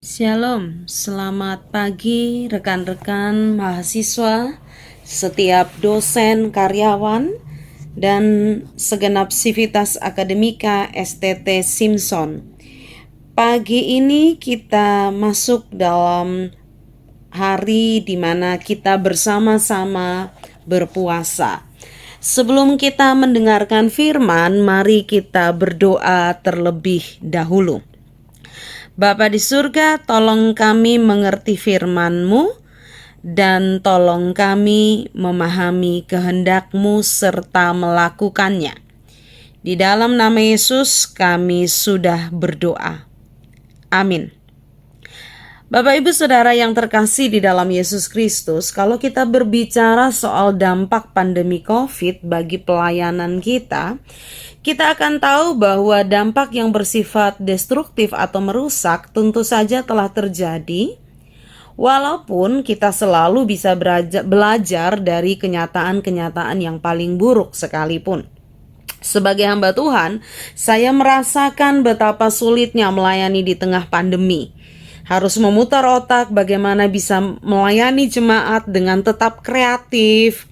Shalom, selamat pagi rekan-rekan mahasiswa, setiap dosen, karyawan, dan segenap sivitas akademika STT Simpson. Pagi ini kita masuk dalam hari di mana kita bersama-sama berpuasa. Sebelum kita mendengarkan firman, mari kita berdoa terlebih dahulu. Bapa di surga, tolong kami mengerti firman-Mu dan tolong kami memahami kehendak-Mu serta melakukannya. Di dalam nama Yesus kami sudah berdoa. Amin. Bapak Ibu Saudara yang terkasih di dalam Yesus Kristus, kalau kita berbicara soal dampak pandemi COVID bagi pelayanan kita akan tahu bahwa dampak yang bersifat destruktif atau merusak tentu saja telah terjadi, walaupun kita selalu bisa belajar dari kenyataan-kenyataan yang paling buruk sekalipun. Sebagai hamba Tuhan, saya merasakan betapa sulitnya melayani di tengah pandemi. Harus memutar otak bagaimana bisa melayani jemaat dengan tetap kreatif.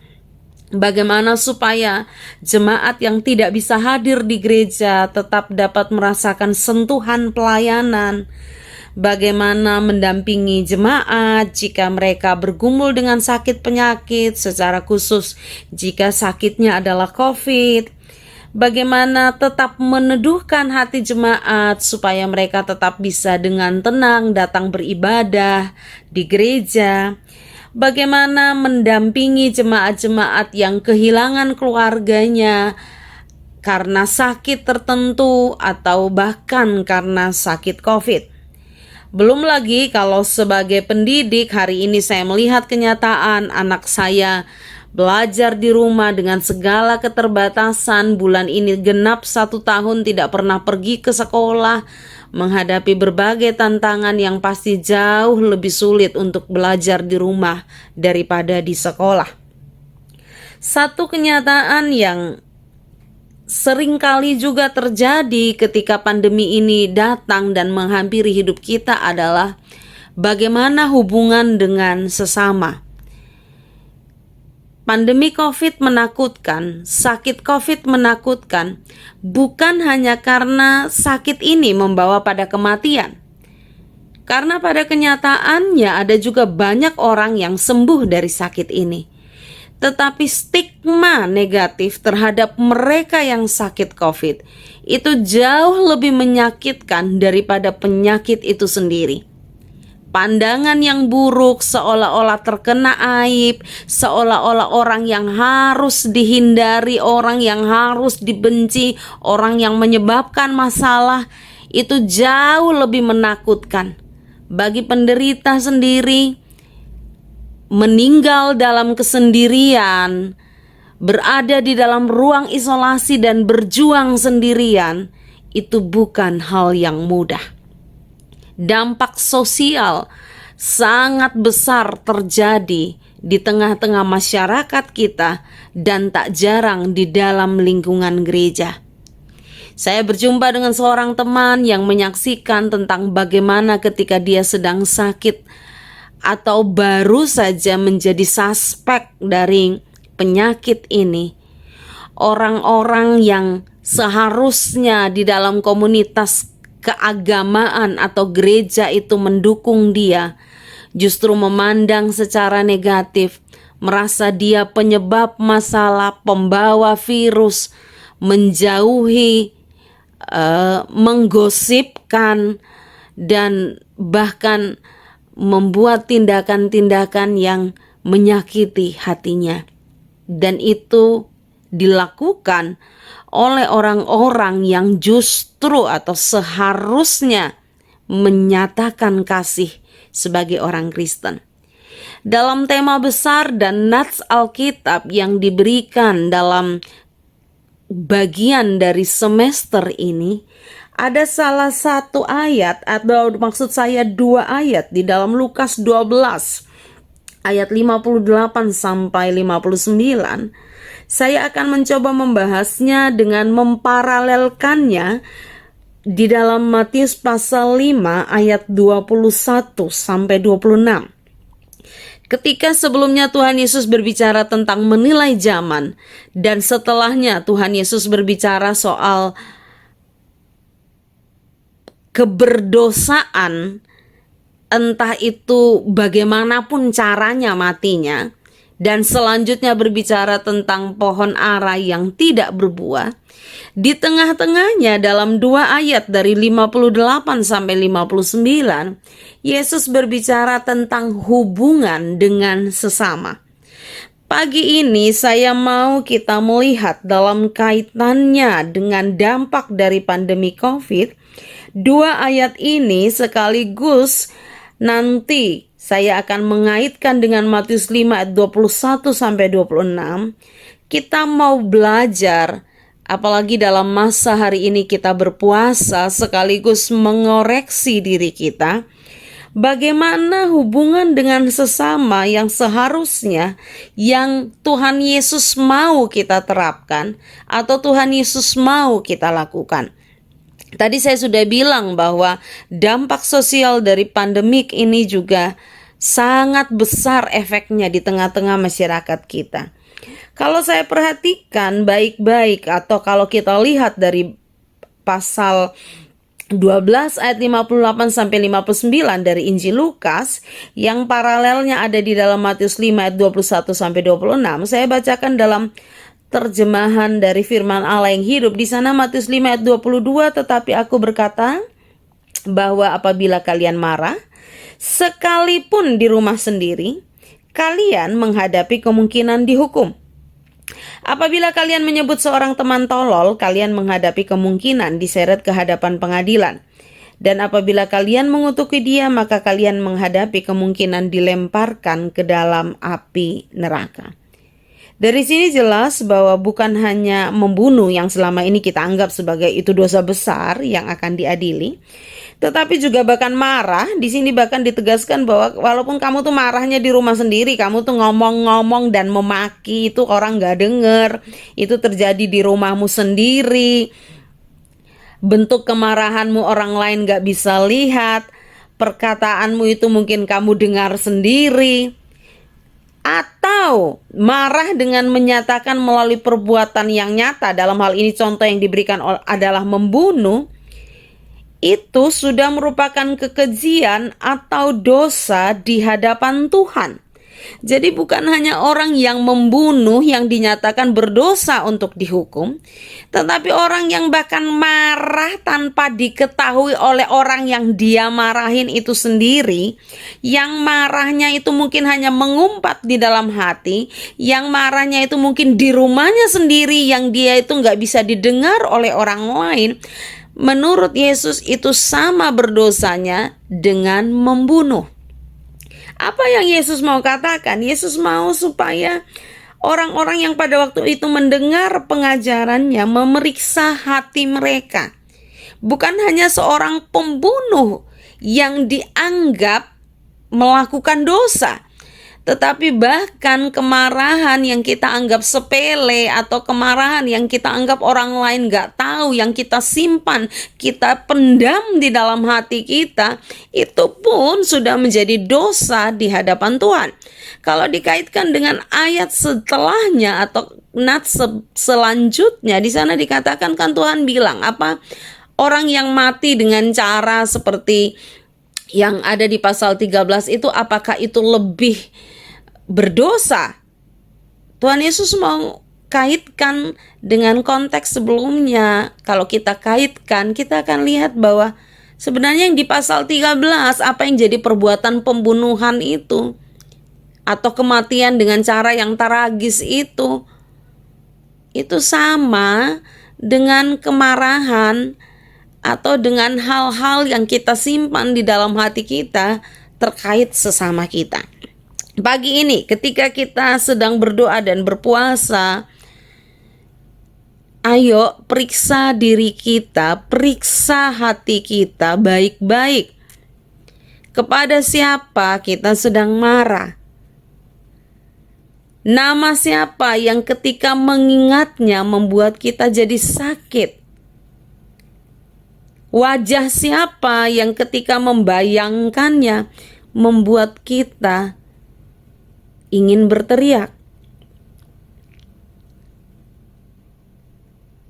Bagaimana supaya jemaat yang tidak bisa hadir di gereja tetap dapat merasakan sentuhan pelayanan. Bagaimana mendampingi jemaat jika mereka bergumul dengan sakit penyakit, secara khusus jika sakitnya adalah COVID. Bagaimana tetap meneduhkan hati jemaat supaya mereka tetap bisa dengan tenang datang beribadah di gereja. Bagaimana mendampingi jemaat-jemaat yang kehilangan keluarganya karena sakit tertentu atau bahkan karena sakit COVID. Belum lagi kalau sebagai pendidik, hari ini saya melihat kenyataan anak saya belajar di rumah dengan segala keterbatasan. Bulan ini genap 1 tahun tidak pernah pergi ke sekolah, menghadapi berbagai tantangan yang pasti jauh lebih sulit untuk belajar di rumah daripada di sekolah. Satu kenyataan yang seringkali juga terjadi ketika pandemi ini datang dan menghampiri hidup kita adalah bagaimana hubungan dengan sesama. Pandemi COVID menakutkan, sakit COVID menakutkan, bukan hanya karena sakit ini membawa pada kematian. Karena pada kenyataannya ada juga banyak orang yang sembuh dari sakit ini. Tetapi stigma negatif terhadap mereka yang sakit COVID itu jauh lebih menyakitkan daripada penyakit itu sendiri. Pandangan yang buruk seolah-olah terkena aib, seolah-olah orang yang harus dihindari, orang yang harus dibenci, orang yang menyebabkan masalah, itu jauh lebih menakutkan. Bagi penderita sendiri, meninggal dalam kesendirian, berada di dalam ruang isolasi dan berjuang sendirian, itu bukan hal yang mudah. Dampak sosial sangat besar terjadi di tengah-tengah masyarakat kita dan tak jarang di dalam lingkungan gereja. Saya berjumpa dengan seorang teman yang menyaksikan tentang bagaimana ketika dia sedang sakit atau baru saja menjadi suspek dari penyakit ini, orang-orang yang seharusnya di dalam komunitas keagamaan atau gereja itu mendukung dia, justru memandang secara negatif, merasa dia penyebab masalah, pembawa virus, menjauhi, menggosipkan, dan bahkan membuat tindakan-tindakan yang menyakiti hatinya. Dan itu dilakukan oleh orang-orang yang justru atau seharusnya menyatakan kasih sebagai orang Kristen. Dalam tema besar dan nats Alkitab yang diberikan dalam bagian dari semester ini, ada salah satu ayat, atau maksud saya 2 ayat di dalam Lukas 12 ayat 58 sampai 59. Saya akan mencoba membahasnya dengan memparalelkannya di dalam Matius pasal 5 ayat 21 sampai 26. Ketika sebelumnya Tuhan Yesus berbicara tentang menilai zaman, dan setelahnya Tuhan Yesus berbicara soal keberdosaan, entah itu bagaimanapun caranya matinya, dan selanjutnya berbicara tentang pohon ara yang tidak berbuah. Di tengah-tengahnya dalam 2 ayat dari 58 sampai 59, Yesus berbicara tentang hubungan dengan sesama. Pagi ini saya mau kita melihat dalam kaitannya dengan dampak dari pandemi COVID. 2 ayat ini sekaligus nanti saya akan mengaitkan dengan Matius 5 ayat 21 sampai 26. Kita mau belajar, apalagi dalam masa hari ini kita berpuasa, sekaligus mengoreksi diri kita. Bagaimana hubungan dengan sesama yang seharusnya yang Tuhan Yesus mau kita terapkan atau Tuhan Yesus mau kita lakukan. Tadi saya sudah bilang bahwa dampak sosial dari pandemik ini juga sangat besar efeknya di tengah-tengah masyarakat kita. Kalau saya perhatikan baik-baik, atau kalau kita lihat dari pasal 12 ayat 58 sampai 59 dari Injil Lukas yang paralelnya ada di dalam Matius 5 ayat 21 sampai 26, saya bacakan dalam terjemahan dari firman Allah yang hidup. Di sana Matius 5 ayat 22, tetapi aku berkata bahwa apabila kalian marah, sekalipun di rumah sendiri, kalian menghadapi kemungkinan dihukum. Apabila kalian menyebut seorang teman tolol, kalian menghadapi kemungkinan diseret ke hadapan pengadilan. Dan apabila kalian mengutuki dia, maka kalian menghadapi kemungkinan dilemparkan ke dalam api neraka. Dari sini jelas bahwa bukan hanya membunuh yang selama ini kita anggap sebagai itu dosa besar yang akan diadili, tetapi juga bahkan marah. Di sini bahkan ditegaskan bahwa walaupun kamu tuh marahnya di rumah sendiri, kamu tuh ngomong-ngomong dan memaki, itu orang gak denger, itu terjadi di rumahmu sendiri. Bentuk kemarahanmu orang lain gak bisa lihat, perkataanmu itu mungkin kamu dengar sendiri. Atau marah dengan menyatakan melalui perbuatan yang nyata, dalam hal ini contoh yang diberikan adalah membunuh, itu sudah merupakan kekejian atau dosa di hadapan Tuhan. Jadi bukan hanya orang yang membunuh yang dinyatakan berdosa untuk dihukum, tetapi orang yang bahkan marah tanpa diketahui oleh orang yang dia marahin itu sendiri, yang marahnya itu mungkin hanya mengumpat di dalam hati, yang marahnya itu mungkin di rumahnya sendiri, yang dia itu gak bisa didengar oleh orang lain. Menurut Yesus itu sama berdosanya dengan membunuh. Apa yang Yesus mau katakan? Yesus mau supaya orang-orang yang pada waktu itu mendengar pengajarannya memeriksa hati mereka. Bukan hanya seorang pembunuh yang dianggap melakukan dosa, tetapi bahkan kemarahan yang kita anggap sepele atau kemarahan yang kita anggap orang lain gak tahu, yang kita simpan, kita pendam di dalam hati kita, itu pun sudah menjadi dosa di hadapan Tuhan. Kalau dikaitkan dengan ayat setelahnya atau selanjutnya, di sana dikatakan kan Tuhan bilang apa? Orang yang mati dengan cara seperti yang ada di pasal 13 itu, apakah itu lebih berdosa? Tuhan Yesus mau kaitkan dengan konteks sebelumnya. Kalau kita kaitkan, kita akan lihat bahwa sebenarnya yang di pasal 13, apa yang jadi perbuatan pembunuhan itu atau kematian dengan cara yang tragis itu sama dengan kemarahan atau dengan hal-hal yang kita simpan di dalam hati kita terkait sesama kita. Pagi ini ketika kita sedang berdoa dan berpuasa, ayo periksa diri kita, periksa hati kita baik-baik. Kepada siapa kita sedang marah? Nama siapa yang ketika mengingatnya membuat kita jadi sakit? Wajah siapa yang ketika membayangkannya membuat kita ingin berteriak?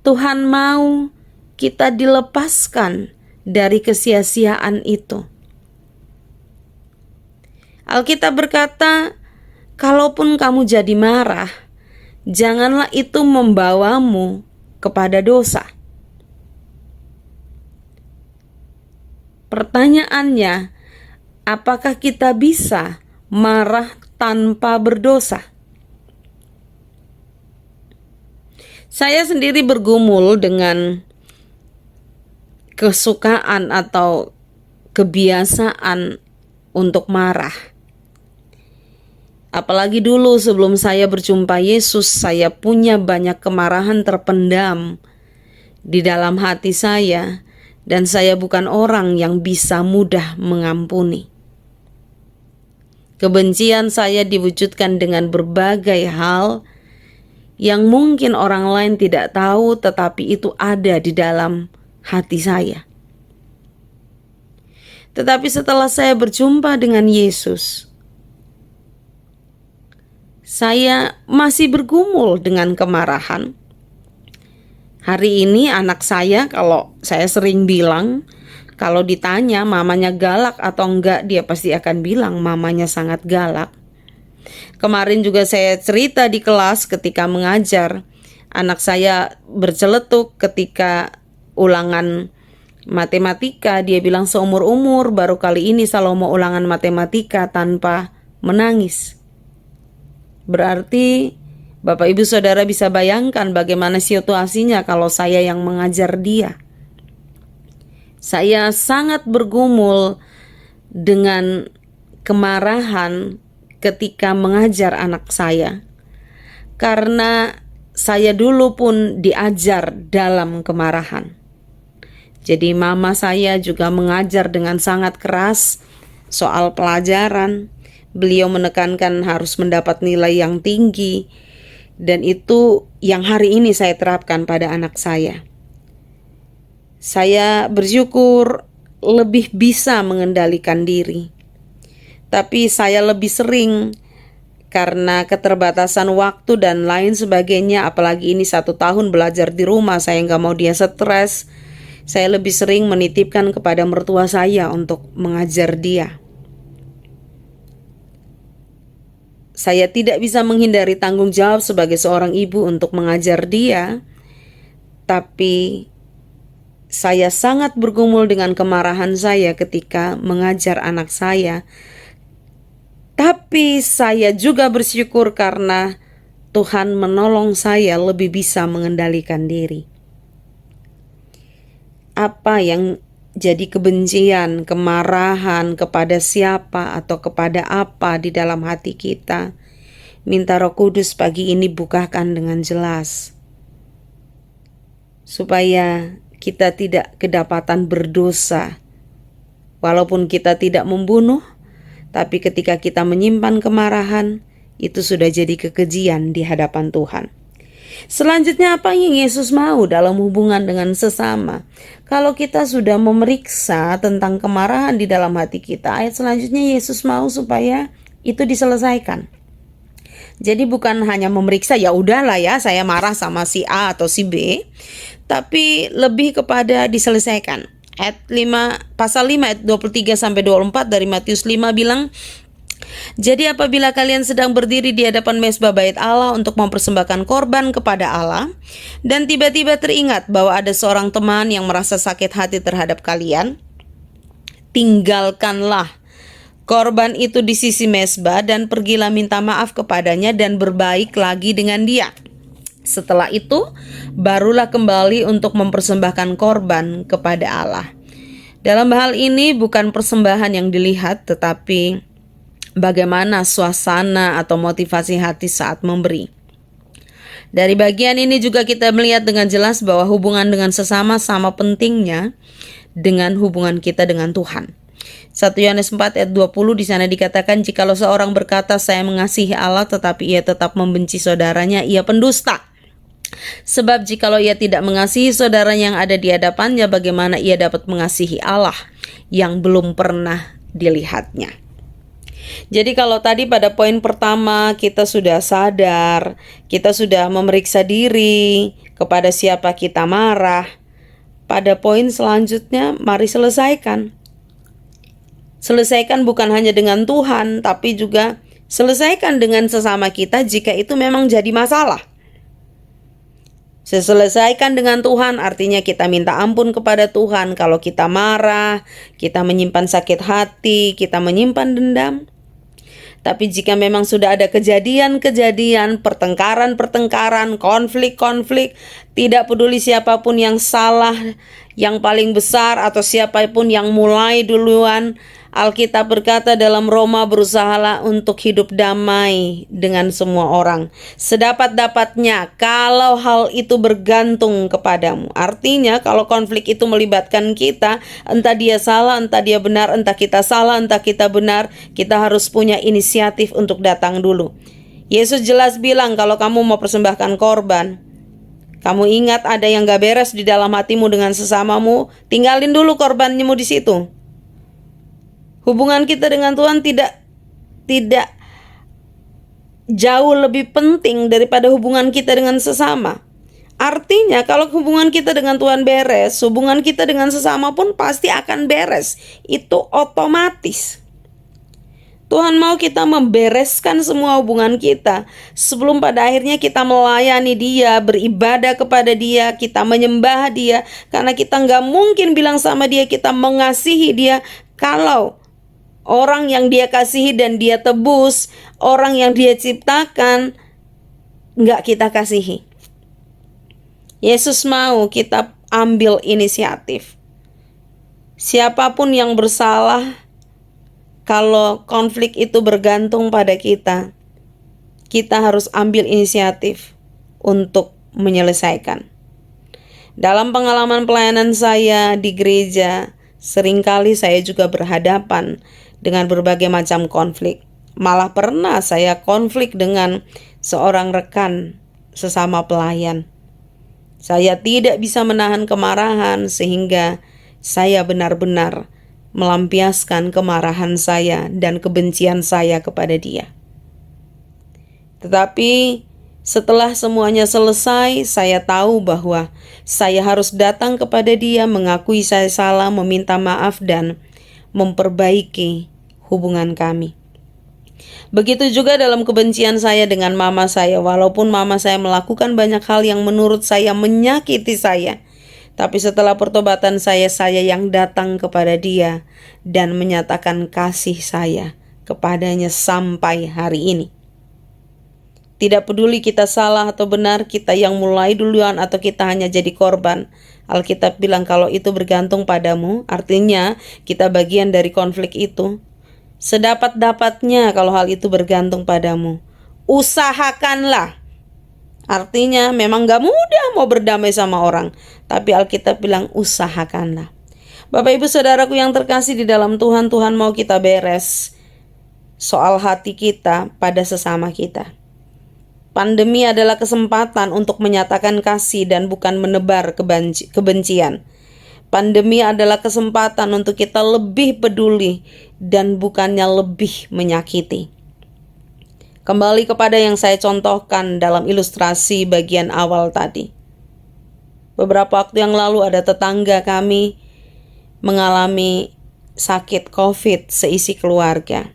Tuhan mau kita dilepaskan dari kesia-siaan itu. Alkitab berkata, kalaupun kamu jadi marah, janganlah itu membawamu kepada dosa. Pertanyaannya, apakah kita bisa marah tanpa berdosa? Saya sendiri bergumul dengan kesukaan atau kebiasaan untuk marah. Apalagi dulu sebelum saya berjumpa Yesus, saya punya banyak kemarahan terpendam di dalam hati saya. Dan saya bukan orang yang bisa mudah mengampuni. Kebencian saya diwujudkan dengan berbagai hal yang mungkin orang lain tidak tahu, tetapi itu ada di dalam hati saya. Tetapi setelah saya berjumpa dengan Yesus, saya masih bergumul dengan kemarahan. Hari ini anak saya, kalau saya sering bilang, kalau ditanya mamanya galak atau enggak, dia pasti akan bilang mamanya sangat galak. Kemarin juga saya cerita di kelas ketika mengajar, anak saya berceletuk ketika ulangan matematika. Dia bilang seumur-umur baru kali ini Salomo ulangan matematika tanpa menangis. Berarti Bapak Ibu Saudara bisa bayangkan bagaimana situasinya kalau saya yang mengajar dia. Saya sangat bergumul dengan kemarahan ketika mengajar anak saya. Karena saya dulu pun diajar dalam kemarahan. Jadi mama saya juga mengajar dengan sangat keras soal pelajaran. Beliau menekankan harus mendapat nilai yang tinggi. Dan itu yang hari ini saya terapkan pada anak saya. Saya bersyukur lebih bisa mengendalikan diri. Tapi saya lebih sering karena keterbatasan waktu dan lain sebagainya. Apalagi ini 1 tahun belajar di rumah, saya nggak mau dia stres. Saya lebih sering menitipkan kepada mertua saya untuk mengajar dia. Saya tidak bisa menghindari tanggung jawab sebagai seorang ibu untuk mengajar dia, tapi saya sangat bergumul dengan kemarahan saya ketika mengajar anak saya. Tapi saya juga bersyukur karena Tuhan menolong saya lebih bisa mengendalikan diri. Apa yang jadi kebencian, kemarahan kepada siapa atau kepada apa di dalam hati kita, minta Roh Kudus pagi ini bukakan dengan jelas, supaya kita tidak kedapatan berdosa. Walaupun kita tidak membunuh, tapi ketika kita menyimpan kemarahan, itu sudah jadi kekejian di hadapan Tuhan. Selanjutnya, apa yang Yesus mau dalam hubungan dengan sesama? Kalau kita sudah memeriksa tentang kemarahan di dalam hati kita, ayat selanjutnya Yesus mau supaya itu diselesaikan. Jadi bukan hanya memeriksa, ya udahlah ya saya marah sama si A atau si B, tapi lebih kepada diselesaikan. Ayat 5, pasal 5 ayat 23 sampai 24 dari Matius 5 bilang, jadi apabila kalian sedang berdiri di hadapan mezbah bait Allah untuk mempersembahkan korban kepada Allah, dan tiba-tiba teringat bahwa ada seorang teman yang merasa sakit hati terhadap kalian, tinggalkanlah korban itu di sisi mezbah dan pergilah minta maaf kepadanya dan berbaik lagi dengan dia. Setelah itu, barulah kembali untuk mempersembahkan korban kepada Allah. Dalam hal ini bukan persembahan yang dilihat, tetapi bagaimana suasana atau motivasi hati saat memberi. Dari bagian ini juga kita melihat dengan jelas bahwa hubungan dengan sesama sama pentingnya dengan hubungan kita dengan Tuhan. 1 Yohanes 4 ayat 20 di sana dikatakan, jikalau seorang berkata saya mengasihi Allah tetapi ia tetap membenci saudaranya, ia pendusta. Sebab jikalau ia tidak mengasihi saudara yang ada di hadapannya, bagaimana ia dapat mengasihi Allah yang belum pernah dilihatnya? Jadi kalau tadi pada poin pertama kita sudah sadar, kita sudah memeriksa diri kepada siapa kita marah. Pada poin selanjutnya mari selesaikan. Selesaikan bukan hanya dengan Tuhan, tapi juga selesaikan dengan sesama kita jika itu memang jadi masalah. Selesaikan dengan Tuhan artinya kita minta ampun kepada Tuhan kalau kita marah, kita menyimpan sakit hati, kita menyimpan dendam. Tapi jika memang sudah ada kejadian-kejadian, pertengkaran-pertengkaran, konflik-konflik, tidak peduli siapapun yang salah, yang paling besar atau siapapun yang mulai duluan, Alkitab berkata dalam Roma, berusahalah untuk hidup damai dengan semua orang sedapat-dapatnya kalau hal itu bergantung kepadamu. Artinya kalau konflik itu melibatkan kita, entah dia salah, entah dia benar, entah kita salah, entah kita benar, kita harus punya inisiatif untuk datang dulu. Yesus jelas bilang kalau kamu mau persembahkan korban, kamu ingat ada yang gak beres di dalam hatimu dengan sesamamu, tinggalin dulu korbanmu di situ. Hubungan kita dengan Tuhan tidak jauh lebih penting daripada hubungan kita dengan sesama. Artinya kalau hubungan kita dengan Tuhan beres, hubungan kita dengan sesama pun pasti akan beres. Itu otomatis. Tuhan mau kita membereskan semua hubungan kita sebelum pada akhirnya kita melayani Dia, beribadah kepada Dia, kita menyembah Dia. Karena kita gak mungkin bilang sama Dia kita mengasihi Dia kalau orang yang Dia kasihi dan Dia tebus, orang yang Dia ciptakan, gak kita kasihi. Yesus mau kita ambil inisiatif. Siapapun yang bersalah, kalau konflik itu bergantung pada kita harus ambil inisiatif untuk menyelesaikan. Dalam pengalaman pelayanan saya di gereja, seringkali saya juga berhadapan dengan berbagai macam konflik. Malah pernah saya konflik dengan seorang rekan sesama pelayan. Saya tidak bisa menahan kemarahan sehingga saya benar-benar melampiaskan kemarahan saya dan kebencian saya kepada dia. Tetapi setelah semuanya selesai, saya tahu bahwa saya harus datang kepada dia, mengakui saya salah, meminta maaf dan memperbaiki hubungan kami. Begitu juga dalam kebencian saya dengan mama saya. Walaupun mama saya melakukan banyak hal yang menurut saya menyakiti saya, tapi setelah pertobatan saya yang datang kepada dia dan menyatakan kasih saya kepadanya sampai hari ini. Tidak peduli kita salah atau benar, kita yang mulai duluan atau kita hanya jadi korban. Alkitab bilang kalau itu bergantung padamu, artinya kita bagian dari konflik itu. Sedapat-dapatnya kalau hal itu bergantung padamu, usahakanlah. Artinya memang gak mudah mau berdamai sama orang, tapi Alkitab bilang usahakanlah. Bapak ibu saudaraku yang terkasih di dalam Tuhan, Tuhan mau kita beres soal hati kita pada sesama kita. Pandemi adalah kesempatan untuk menyatakan kasih dan bukan menebar kebencian. Pandemi adalah kesempatan untuk kita lebih peduli dan bukannya lebih menyakiti. Kembali kepada yang saya contohkan dalam ilustrasi bagian awal tadi. Beberapa waktu yang lalu ada tetangga kami mengalami sakit COVID seisi keluarga.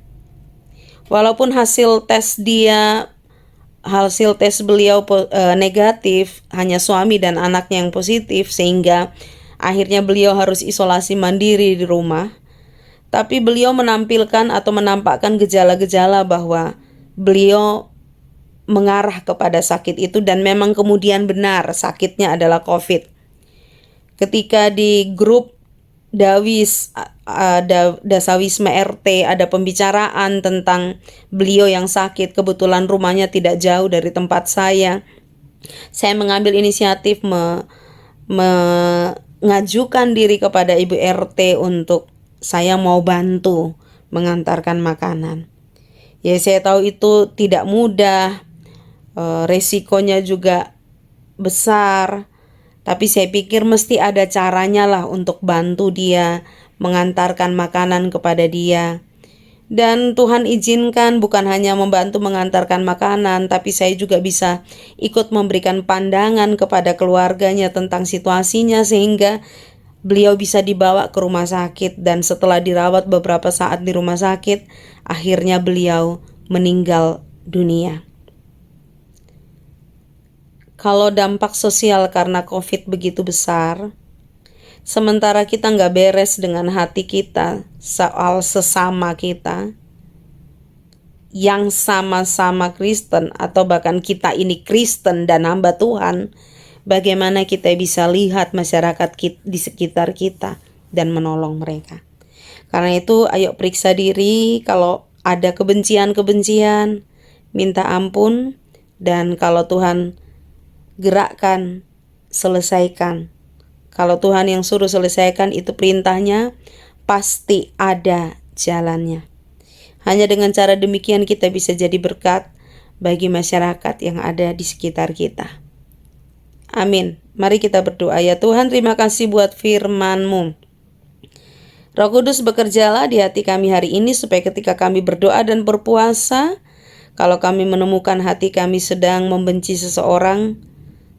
Walaupun hasil tes beliau negatif, hanya suami dan anaknya yang positif, sehingga akhirnya beliau harus isolasi mandiri di rumah. Tapi beliau menampilkan atau menampakkan gejala-gejala bahwa beliau mengarah kepada sakit itu dan memang kemudian benar sakitnya adalah COVID. Ketika di grup Dasawisma RT ada pembicaraan tentang beliau yang sakit, kebetulan rumahnya tidak jauh dari tempat saya mengambil inisiatif mengajukan diri kepada Ibu RT untuk saya mau bantu mengantarkan makanan. Ya, saya tahu itu tidak mudah, resikonya juga besar, tapi saya pikir mesti ada caranya lah untuk bantu dia, mengantarkan makanan kepada dia. Dan Tuhan izinkan bukan hanya membantu mengantarkan makanan, tapi saya juga bisa ikut memberikan pandangan kepada keluarganya tentang situasinya, sehingga beliau bisa dibawa ke rumah sakit. Dan setelah dirawat beberapa saat di rumah sakit, akhirnya beliau meninggal dunia. Kalau dampak sosial karena COVID begitu besar, sementara kita nggak beres dengan hati kita soal sesama kita yang sama-sama Kristen, atau bahkan kita ini Kristen dan hamba Tuhan, bagaimana kita bisa lihat masyarakat di sekitar kita dan menolong mereka. Karena itu ayo periksa diri, kalau ada kebencian-kebencian, minta ampun, dan kalau Tuhan gerakkan, selesaikan. Kalau Tuhan yang suruh selesaikan, itu perintahnya, pasti ada jalannya. Hanya dengan cara demikian kita bisa jadi berkat bagi masyarakat yang ada di sekitar kita. Amin. Mari kita berdoa. Ya Tuhan, terima kasih buat firman-Mu. Roh Kudus, bekerjalah di hati kami hari ini supaya ketika kami berdoa dan berpuasa, kalau kami menemukan hati kami sedang membenci seseorang,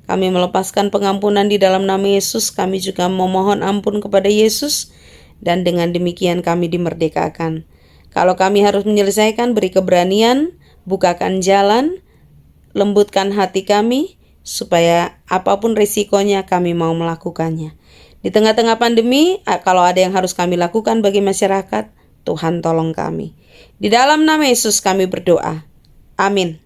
kami melepaskan pengampunan di dalam nama Yesus. Kami juga memohon ampun kepada Yesus, dan dengan demikian kami dimerdekakan. Kalau kami harus menyelesaikan, beri keberanian, bukakan jalan, lembutkan hati kami, supaya apapun risikonya kami mau melakukannya. Di tengah-tengah pandemi, kalau ada yang harus kami lakukan bagi masyarakat, Tuhan tolong kami. Di dalam nama Yesus kami berdoa. Amin.